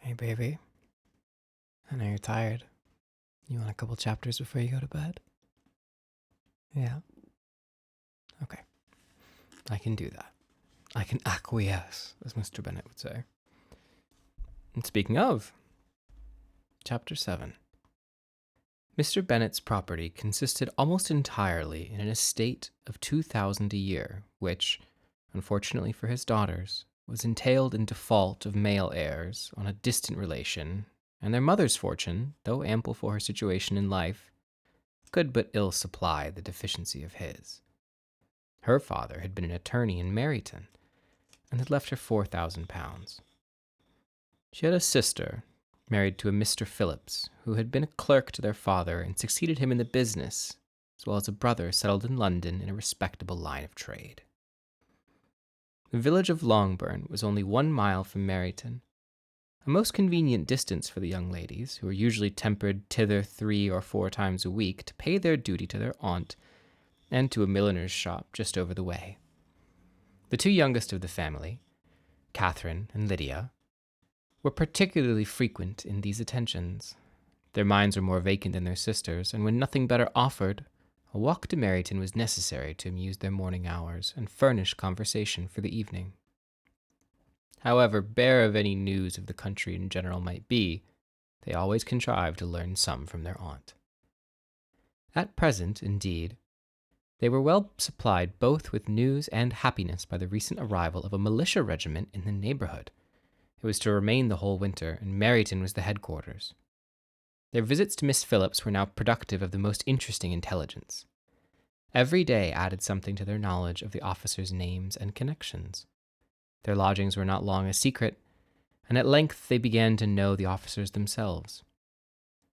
Hey, baby. I know you're tired. You want a couple chapters before you go to bed? Yeah? Okay. I can do that. I can acquiesce, as Mr. Bennet would say. And speaking of, Chapter 7. Mr. Bennet's property consisted almost entirely in an estate of 2,000 a year, which, unfortunately for his daughters, was entailed in default of male heirs on a distant relation, and their mother's fortune, though ample for her situation in life, could but ill supply the deficiency of his. Her father had been an attorney in Meryton, and had left her £4,000. She had a sister, married to a Mr. Phillips, who had been a clerk to their father and succeeded him in the business, as well as a brother settled in London in a respectable line of trade. The village of Longbourn was only 1 mile from Meryton, a most convenient distance for the young ladies, who were usually tempered thither 3 or 4 times a week to pay their duty to their aunt and to a milliner's shop just over the way. The 2 youngest of the family, Catherine and Lydia, were particularly frequent in these attentions. Their minds were more vacant than their sisters', and when nothing better offered, a walk to Meryton was necessary to amuse their morning hours and furnish conversation for the evening. However bare of any news of the country in general might be, they always contrived to learn some from their aunt. At present, indeed, they were well supplied both with news and happiness by the recent arrival of a militia regiment in the neighborhood. It was to remain the whole winter, and Meryton was the headquarters. Their visits to Miss Phillips were now productive of the most interesting intelligence. Every day added something to their knowledge of the officers' names and connections. Their lodgings were not long a secret, and at length they began to know the officers themselves.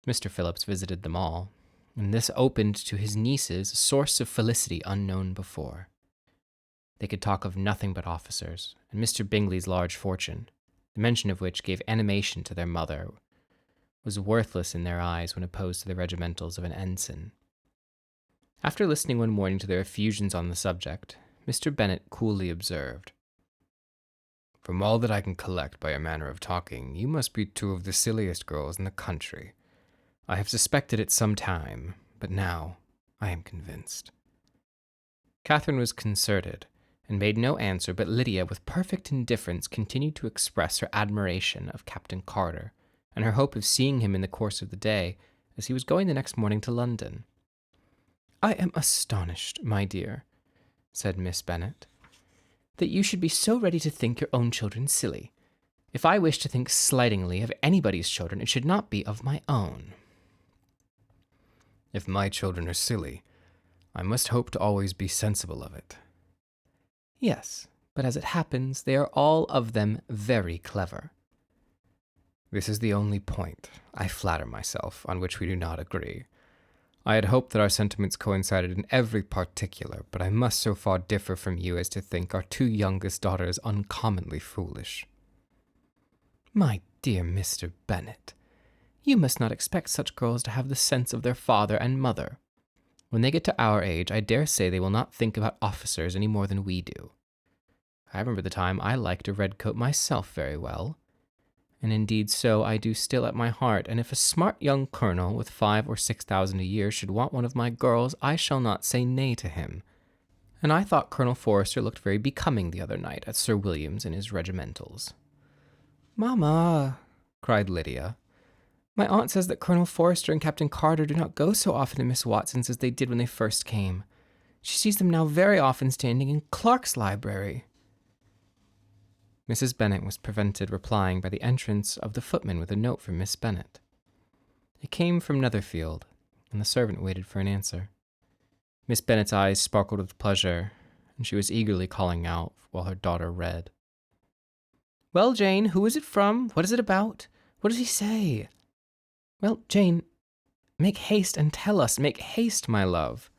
Mr. Phillips visited them all, and this opened to his nieces a source of felicity unknown before. They could talk of nothing but officers, and Mr. Bingley's large fortune, the mention of which gave animation to their mother, was worthless in their eyes when opposed to the regimentals of an ensign. After listening one morning to their effusions on the subject, Mr. Bennet coolly observed, "From all that I can collect by your manner of talking, you must be 2 of the silliest girls in the country. I have suspected it some time, but now I am convinced." Catherine was concerted, and made no answer, but Lydia, with perfect indifference, continued to express her admiration of Captain Carter, and her hope of seeing him in the course of the day, as he was going the next morning to London. "I am astonished, my dear," said Miss Bennet, "that you should be so ready to think your own children silly. If I wish to think slightingly of anybody's children, it should not be of my own." "If my children are silly, I must hope to always be sensible of it." "Yes, but as it happens, they are all of them very clever." "This is the only point, I flatter myself, on which we do not agree. I had hoped that our sentiments coincided in every particular, but I must so far differ from you as to think our 2 youngest daughters uncommonly foolish." "My dear Mr. Bennet, you must not expect such girls to have the sense of their father and mother. When they get to our age, I dare say they will not think about officers any more than we do. I remember the time I liked a red coat myself very well, and indeed so I do still at my heart, and if a smart young colonel with 5,000 or 6,000 a year should want one of my girls, I shall not say nay to him. And I thought Colonel Forster looked very becoming the other night at Sir William's in his regimentals." "Mamma," cried Lydia, "my aunt says that Colonel Forster and Captain Carter do not go so often to Miss Watson's as they did when they first came. She sees them now very often standing in Clark's library." Mrs. Bennet was prevented replying by the entrance of the footman with a note from Miss Bennet. It came from Netherfield, and the servant waited for an answer. Miss Bennet's eyes sparkled with pleasure, and she was eagerly calling out while her daughter read. "Well, Jane, who is it from? What is it about? What does he say?" "Well, Jane, make haste and tell us. Make haste, my love."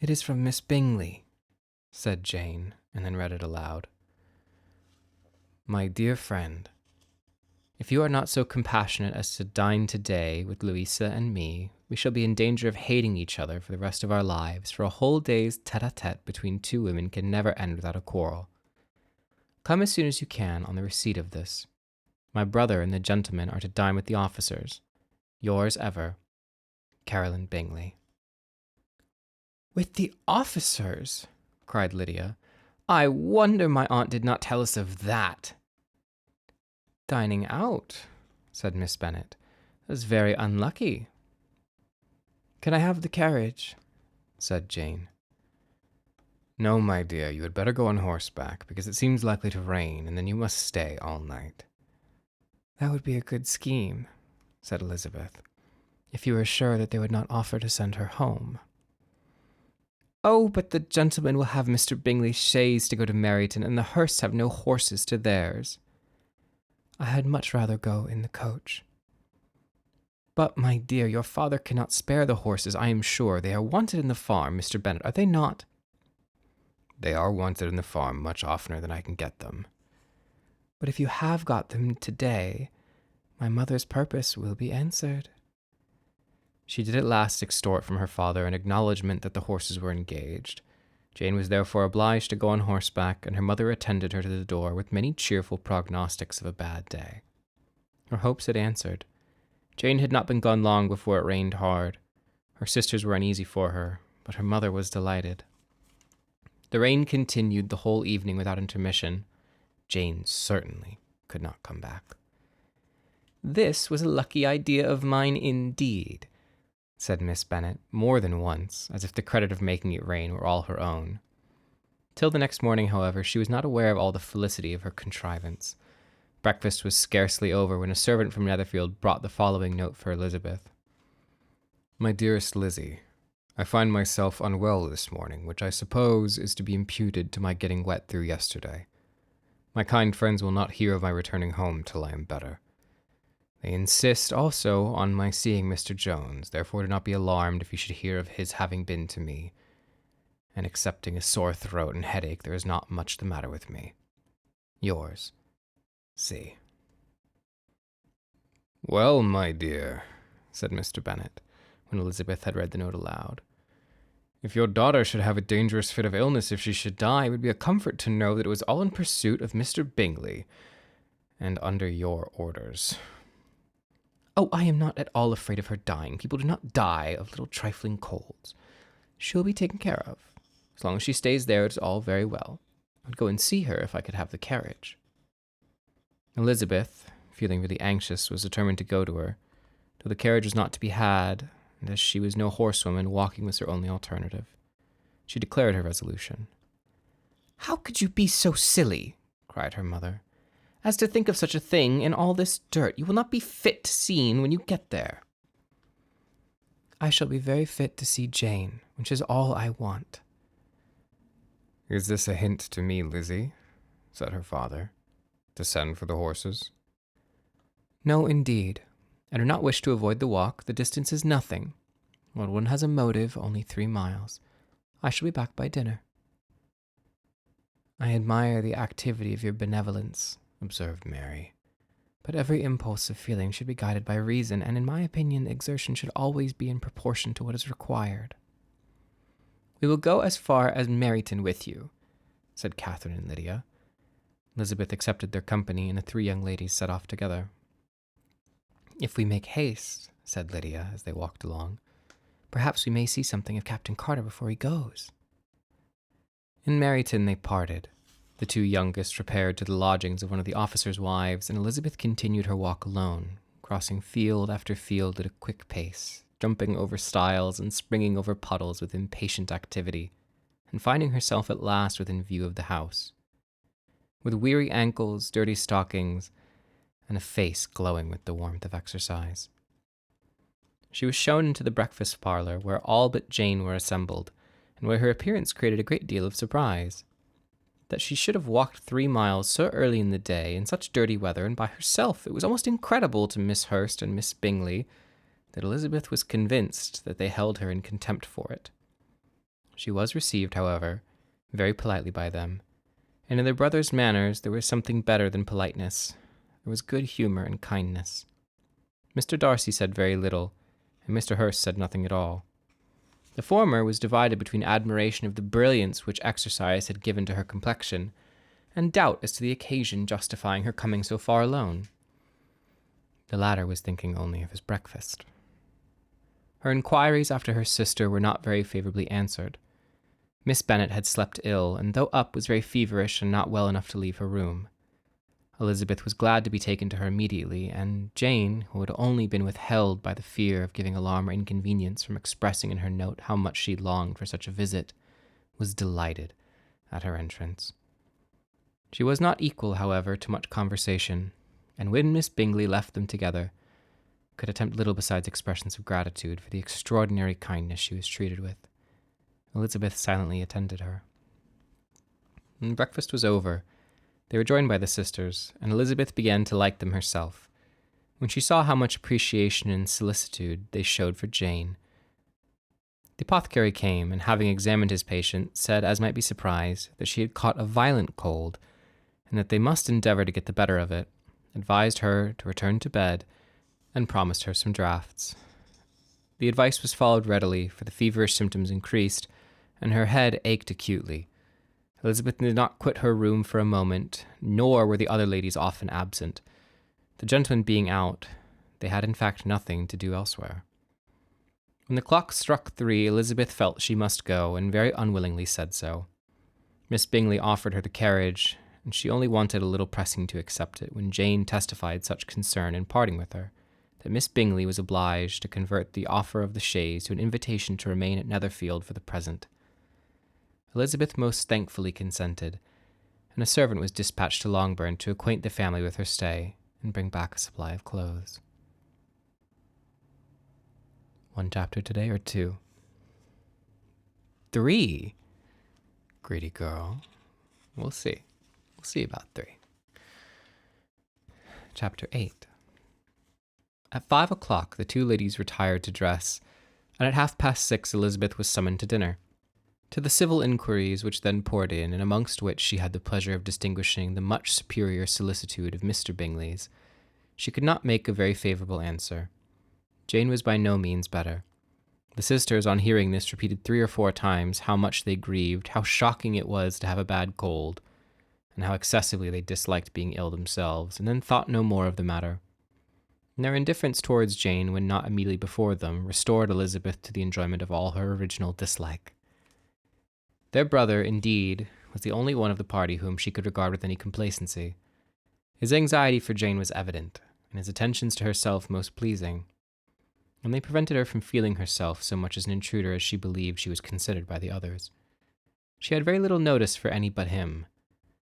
"It is from Miss Bingley," said Jane, and then read it aloud. "My dear friend, if you are not so compassionate as to dine today with Louisa and me, we shall be in danger of hating each other for the rest of our lives, for a whole day's tete-a-tete between 2 women can never end without a quarrel. Come as soon as you can on the receipt of this. My brother and the gentlemen are to dine with the officers. Yours ever, Caroline Bingley. With the officers? Cried Lydia. I wonder my aunt did not tell us of that. Dining out, said Miss Bennet. That's very unlucky. Can I have the carriage? Said Jane. No, my dear, you had better go on horseback, because it seems likely to rain, and then you must stay all night. That would be a good scheme, said Elizabeth, if you were sure that they would not offer to send her home. Oh, but the gentlemen will have Mr. Bingley's chaise to go to Meryton, and the Hursts have no horses to theirs. I had much rather go in the coach. But, my dear, your father cannot spare the horses, I am sure. They are wanted in the farm, Mr. Bennet, are they not? They are wanted in the farm much oftener than I can get them. But if you have got them today, my mother's purpose will be answered. She did at last extort from her father an acknowledgment that the horses were engaged. Jane was therefore obliged to go on horseback, and her mother attended her to the door with many cheerful prognostics of a bad day. Her hopes had answered. Jane had not been gone long before it rained hard. Her sisters were uneasy for her, but her mother was delighted. The rain continued the whole evening without intermission. Jane certainly could not come back. This was a lucky idea of mine indeed, said Miss Bennet, more than once, as if the credit of making it rain were all her own. Till the next morning, however, she was not aware of all the felicity of her contrivance. Breakfast was scarcely over when a servant from Netherfield brought the following note for Elizabeth. My dearest Lizzie, I find myself unwell this morning, which I suppose is to be imputed to my getting wet through yesterday. My kind friends will not hear of my returning home till I am better. They insist also on my seeing Mr. Jones, therefore do not be alarmed if you should hear of his having been to me. And excepting a sore throat and headache, there is not much the matter with me. Yours, C. Well, my dear, said Mr. Bennet, when Elizabeth had read the note aloud, if your daughter should have a dangerous fit of illness, if she should die, it would be a comfort to know that it was all in pursuit of Mr. Bingley, and under your orders. Oh, I am not at all afraid of her dying. People do not die of little trifling colds. She will be taken care of. As long as she stays there, it is all very well. I'd go and see her if I could have the carriage. Elizabeth, feeling really anxious, was determined to go to her, though the carriage was not to be had, and as she was no horsewoman, walking was her only alternative. She declared her resolution. How could you be so silly, cried her mother, as to think of such a thing in all this dirt? You will not be fit to seen when you get there. I shall be very fit to see Jane, which is all I want. Is this a hint to me, Lizzie, said her father, to send for the horses? No, indeed. I do not wish to avoid the walk. The distance is nothing. When one has a motive, only 3 miles. I shall be back by dinner. I admire the activity of your benevolence, observed Mary. But every impulse of feeling should be guided by reason, and in my opinion, exertion should always be in proportion to what is required. We will go as far as Meryton with you, said Catherine and Lydia. Elizabeth accepted their company, and the 3 young ladies set off together. If we make haste, said Lydia, as they walked along, perhaps we may see something of Captain Carter before he goes. In Meryton they parted. The 2 youngest repaired to the lodgings of one of the officers' wives, and Elizabeth continued her walk alone, crossing field after field at a quick pace, jumping over stiles and springing over puddles with impatient activity, and finding herself at last within view of the house. With weary ankles, dirty stockings, and a face glowing with the warmth of exercise. She was shown into the breakfast parlor, where all but Jane were assembled, and where her appearance created a great deal of surprise. That she should have walked 3 miles so early in the day, in such dirty weather, and by herself, it was almost incredible to Miss Hurst and Miss Bingley, that Elizabeth was convinced that they held her in contempt for it. She was received, however, very politely by them, and in their brother's manners there was something better than politeness. There was good humour and kindness. Mr. Darcy said very little, and Mr. Hurst said nothing at all. The former was divided between admiration of the brilliance which exercise had given to her complexion, and doubt as to the occasion justifying her coming so far alone. The latter was thinking only of his breakfast. Her inquiries after her sister were not very favorably answered. Miss Bennet had slept ill, and though up, was very feverish and not well enough to leave her room. Elizabeth was glad to be taken to her immediately, and Jane, who had only been withheld by the fear of giving alarm or inconvenience from expressing in her note how much she longed for such a visit, was delighted at her entrance. She was not equal, however, to much conversation, and when Miss Bingley left them together, could attempt little besides expressions of gratitude for the extraordinary kindness she was treated with. Elizabeth silently attended her. When breakfast was over, they were joined by the sisters, and Elizabeth began to like them herself, when she saw how much appreciation and solicitude they showed for Jane. The apothecary came, and having examined his patient, said, as might be surprised, that she had caught a violent cold, and that they must endeavour to get the better of it, advised her to return to bed, and promised her some draughts. The advice was followed readily, for the feverish symptoms increased, and her head ached acutely. Elizabeth did not quit her room for a moment, nor were the other ladies often absent. The gentlemen being out, they had in fact nothing to do elsewhere. When the clock struck 3, Elizabeth felt she must go, and very unwillingly said so. Miss Bingley offered her the carriage, and she only wanted a little pressing to accept it, when Jane testified such concern in parting with her, that Miss Bingley was obliged to convert the offer of the chaise to an invitation to remain at Netherfield for the present. Elizabeth most thankfully consented, and a servant was dispatched to Longbourn to acquaint the family with her stay and bring back a supply of clothes. 1 chapter today, or 2? 3? Greedy girl. We'll see. We'll see about 3. Chapter 8. At 5 o'clock, the two ladies retired to dress, and at 6:30 Elizabeth was summoned to dinner. To the civil inquiries which then poured in, and amongst which she had the pleasure of distinguishing the much superior solicitude of Mr. Bingley's, she could not make a very favourable answer. Jane was by no means better. The sisters, on hearing this, repeated 3 or 4 times how much they grieved, how shocking it was to have a bad cold, and how excessively they disliked being ill themselves, and then thought no more of the matter. And their indifference towards Jane, when not immediately before them, restored Elizabeth to the enjoyment of all her original dislike. Their brother, indeed, was the only one of the party whom she could regard with any complacency. His anxiety for Jane was evident, and his attentions to herself most pleasing, and they prevented her from feeling herself so much as an intruder as she believed she was considered by the others. She had very little notice for any but him.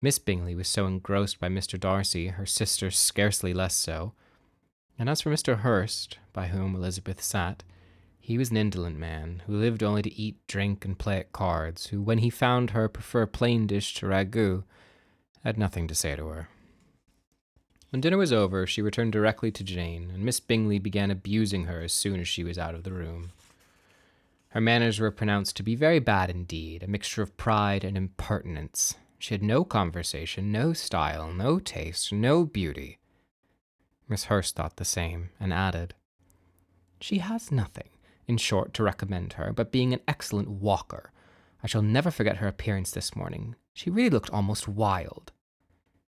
Miss Bingley was so engrossed by Mr. Darcy, her sister scarcely less so, and as for Mr. Hurst, by whom Elizabeth sat, he was an indolent man, who lived only to eat, drink, and play at cards, who, when he found her prefer plain dish to ragout, had nothing to say to her. When dinner was over, she returned directly to Jane, and Miss Bingley began abusing her as soon as she was out of the room. Her manners were pronounced to be very bad indeed, a mixture of pride and impertinence. She had no conversation, no style, no taste, no beauty. Miss Hurst thought the same, and added, "She has nothing, in short, to recommend her, but being an excellent walker. I shall never forget her appearance this morning. She really looked almost wild."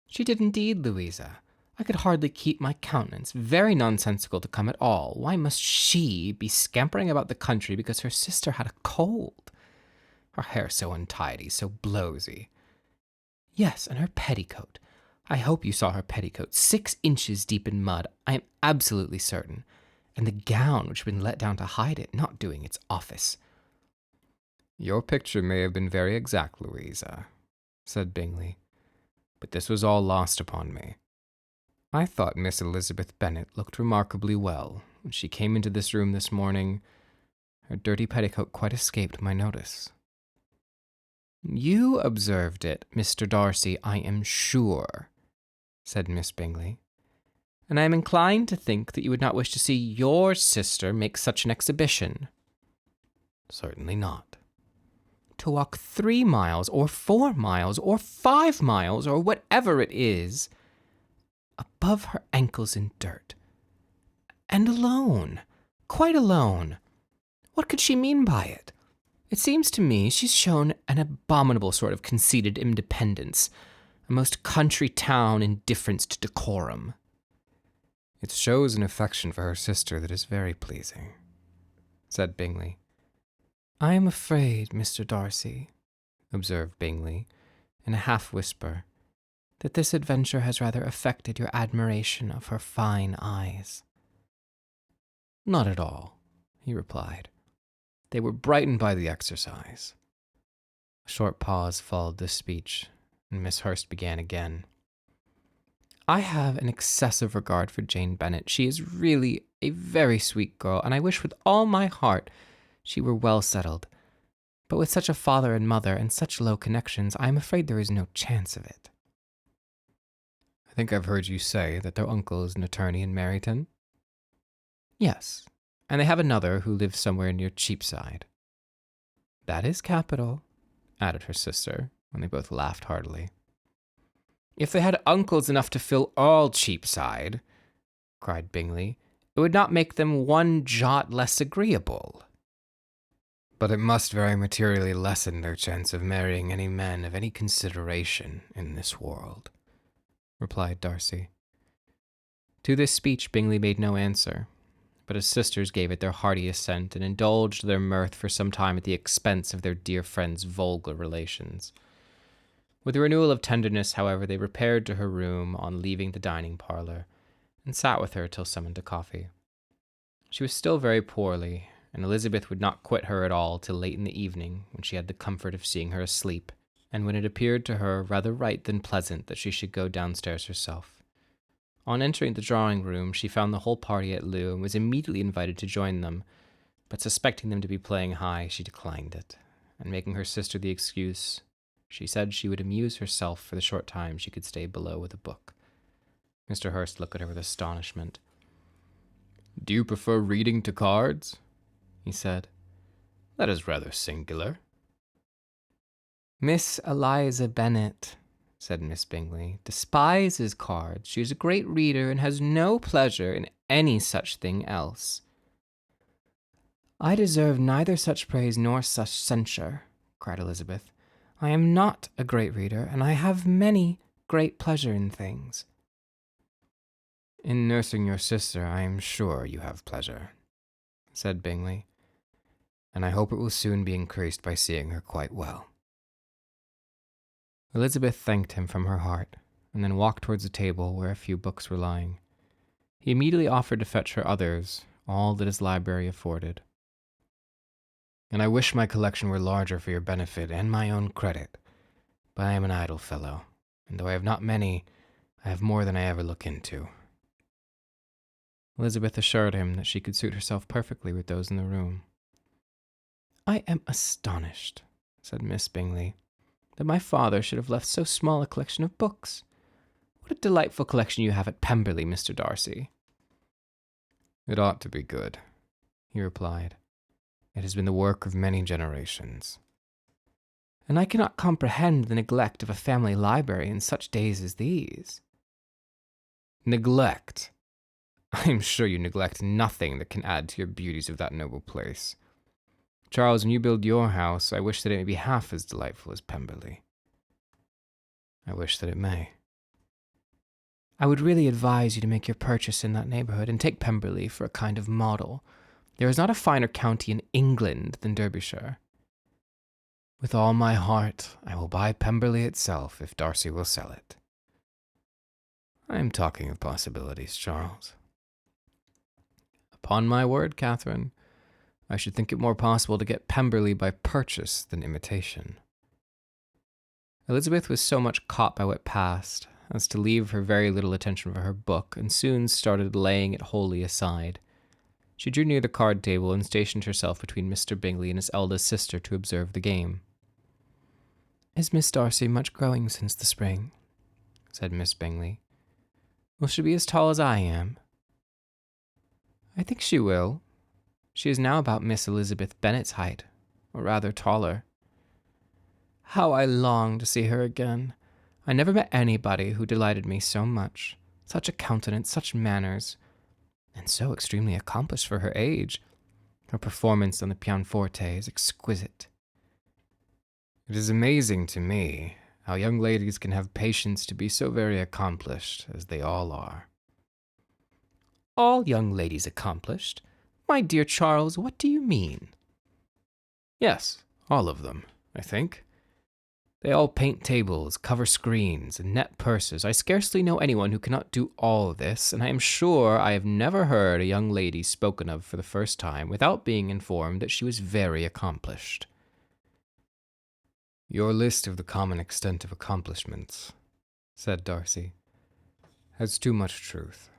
"She did indeed, Louisa. I could hardly keep my countenance. Very nonsensical to come at all. Why must she be scampering about the country because her sister had a cold? Her hair so untidy, so blowsy. Yes, and her petticoat. I hope you saw her petticoat, 6 inches deep in mud, I am absolutely certain. And the gown which had been let down to hide it, not doing its office." "Your picture may have been very exact, Louisa," said Bingley, "but this was all lost upon me. I thought Miss Elizabeth Bennet looked remarkably well. When she came into this room this morning, her dirty petticoat quite escaped my notice." "You observed it, Mr. Darcy, I am sure," said Miss Bingley, "and I am inclined to think that you would not wish to see your sister make such an exhibition." "Certainly not." "To walk 3 miles, or 4 miles, or 5 miles, or whatever it is, above her ankles in dirt. And alone. Quite alone. What could she mean by it? It seems to me she's shown an abominable sort of conceited independence, a most country town indifference to decorum." It shows an affection for her sister that is very pleasing," said Bingley. "I am afraid, Mr. Darcy," observed Bingley, in a half-whisper, "that this adventure has rather affected your admiration of her fine eyes." "Not at all," he replied. "They were brightened by the exercise." A short pause followed this speech, and Miss Hurst began again. "I have an excessive regard for Jane Bennet. She is really a very sweet girl, and I wish with all my heart she were well settled. But with such a father and mother and such low connections, I am afraid there is no chance of it." "I think I've heard you say that their uncle is an attorney in Meryton?" "Yes, and they have another who lives somewhere near Cheapside." "That is capital," added her sister, when they both laughed heartily. "If they had uncles enough to fill all Cheapside," cried Bingley, "it would not make them one jot less agreeable." "But it must very materially lessen their chance of marrying any men of any consideration in this world," replied Darcy. To this speech Bingley made no answer, but his sisters gave it their hearty assent and indulged their mirth for some time at the expense of their dear friend's vulgar relations. With a renewal of tenderness, however, they repaired to her room on leaving the dining parlor, and sat with her till summoned to coffee. She was still very poorly, and Elizabeth would not quit her at all till late in the evening, when she had the comfort of seeing her asleep, and when it appeared to her rather right than pleasant that she should go downstairs herself. On entering the drawing-room, she found the whole party at loo, and was immediately invited to join them, but suspecting them to be playing high, she declined it, and making her sister the excuse, she said she would amuse herself for the short time she could stay below with a book. Mr. Hurst looked at her with astonishment. "Do you prefer reading to cards?" he said. "That is rather singular." "Miss Eliza Bennet," said Miss Bingley, "despises cards. She is a great reader and has no pleasure in any such thing else." "I deserve neither such praise nor such censure," cried Elizabeth. "I am not a great reader, and I have many great pleasure in things." "In nursing your sister, I am sure you have pleasure," said Bingley, "and I hope it will soon be increased by seeing her quite well." Elizabeth thanked him from her heart, and then walked towards the table where a few books were lying. He immediately offered to fetch her others, all that his library afforded. "And I wish my collection were larger for your benefit and my own credit, but I am an idle fellow, and though I have not many, I have more than I ever look into." Elizabeth assured him that she could suit herself perfectly with those in the room. "I am astonished," said Miss Bingley, "that my father should have left so small a collection of books. What a delightful collection you have at Pemberley, Mr. Darcy." "It ought to be good," he replied. "It has been the work of many generations." "And I cannot comprehend the neglect of a family library in such days as these." "Neglect! I am sure you neglect nothing that can add to your beauties of that noble place. Charles, when you build your house, I wish that it may be half as delightful as Pemberley." "I wish that it may." "I would really advise you to make your purchase in that neighborhood, and take Pemberley for a kind of model. There is not a finer county in England than Derbyshire." "With all my heart, I will buy Pemberley itself if Darcy will sell it." "I am talking of possibilities, Charles." "Upon my word, Catherine, I should think it more possible to get Pemberley by purchase than imitation." Elizabeth was so much caught by what passed as to leave her very little attention for her book, and soon started laying it wholly aside. She drew near the card table and stationed herself between Mr. Bingley and his eldest sister to observe the game. "Is Miss Darcy much growing since the spring?" said Miss Bingley. "Will she be as tall as I am?" "I think she will. She is now about Miss Elizabeth Bennet's height, or rather taller. How I long to see her again! I never met anybody who delighted me so much. Such a countenance, such manners, and so extremely accomplished for her age. Her performance on the pianoforte is exquisite." "It is amazing to me how young ladies can have patience to be so very accomplished as they all are." All young ladies accomplished? My dear Charles, what do you mean? Yes, all of them, I think. They all paint tables, cover screens, and net purses. I scarcely know anyone who cannot do all this, and I am sure I have never heard a young lady spoken of for the first time without being informed that she was very accomplished. Your list of the common extent of accomplishments, said Darcy, has too much truth.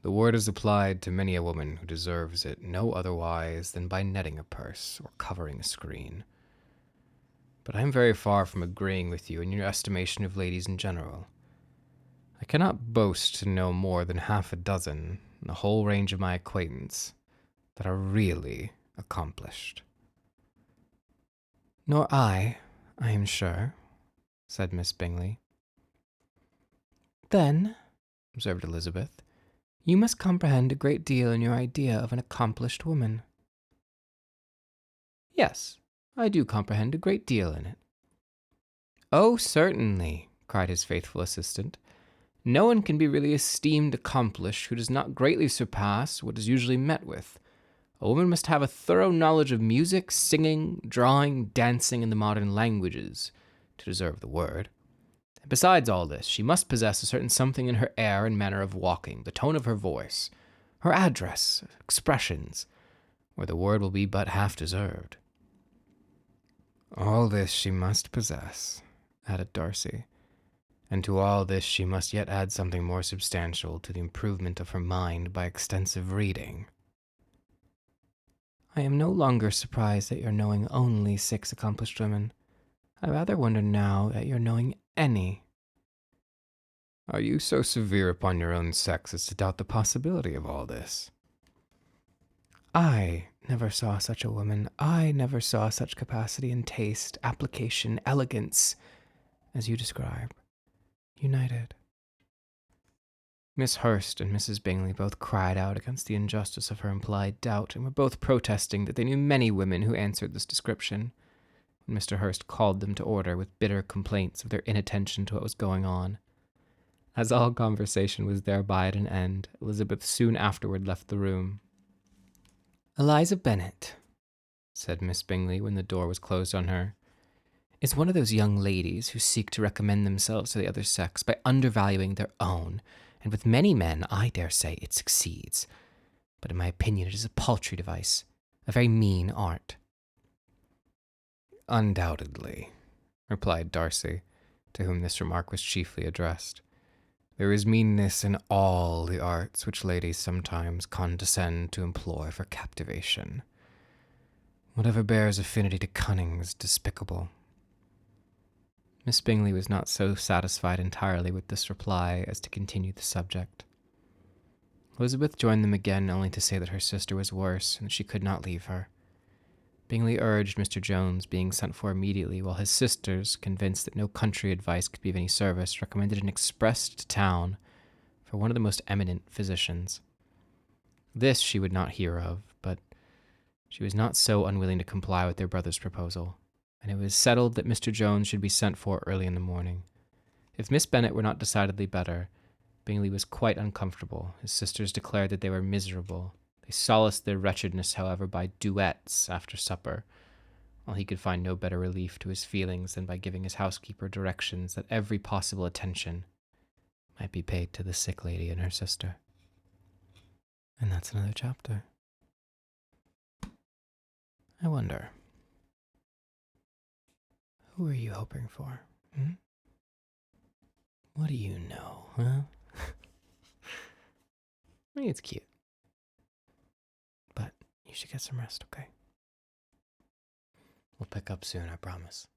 The word is applied to many a woman who deserves it no otherwise than by netting a purse or covering a screen. But I am very far from agreeing with you in your estimation of ladies in general. I cannot boast to know more than half a dozen, in the whole range of my acquaintance, that are really accomplished. Nor I am sure, said Miss Bingley. Then, observed Elizabeth, you must comprehend a great deal in your idea of an accomplished woman. Yes, I do comprehend a great deal in it. Oh, certainly, cried his faithful assistant. No one can be really esteemed accomplished who does not greatly surpass what is usually met with. A woman must have a thorough knowledge of music, singing, drawing, dancing, and the modern languages, to deserve the word. And besides all this, she must possess a certain something in her air and manner of walking, the tone of her voice, her address, expressions, or the word will be but half deserved. All this she must possess, added Darcy, and to all this she must yet add something more substantial to the improvement of her mind by extensive reading. I am no longer surprised at your knowing only 6 accomplished women. I rather wonder now at your knowing any. Are you so severe upon your own sex as to doubt the possibility of all this? I never saw such a woman. I never saw such capacity and taste, application, elegance, as you describe, united. Miss Hurst and Mrs. Bingley both cried out against the injustice of her implied doubt, and were both protesting that they knew many women who answered this description, when Mr. Hurst called them to order with bitter complaints of their inattention to what was going on. As all conversation was thereby at an end, Elizabeth soon afterward left the room. Eliza Bennet, said Miss Bingley when the door was closed on her, is one of those young ladies who seek to recommend themselves to the other sex by undervaluing their own, and with many men, I dare say, it succeeds. But in my opinion, it is a paltry device, a very mean art. Undoubtedly, replied Darcy, to whom this remark was chiefly addressed. There is meanness in all the arts which ladies sometimes condescend to employ for captivation. Whatever bears affinity to cunning is despicable. Miss Bingley was not so satisfied entirely with this reply as to continue the subject. Elizabeth joined them again only to say that her sister was worse and that she could not leave her. Bingley urged Mr. Jones being sent for immediately, while his sisters, convinced that no country advice could be of any service, recommended an express to town for one of the most eminent physicians. This she would not hear of, but she was not so unwilling to comply with their brother's proposal, and it was settled that Mr. Jones should be sent for early in the morning. If Miss Bennet were not decidedly better, Bingley was quite uncomfortable. His sisters declared that they were miserable. They solaced their wretchedness, however, by duets after supper, while he could find no better relief to his feelings than by giving his housekeeper directions that every possible attention might be paid to the sick lady and her sister. And that's another chapter. I wonder, who are you hoping for? What do you know, huh? I think it's cute. But you should get some rest, okay? We'll pick up soon, I promise.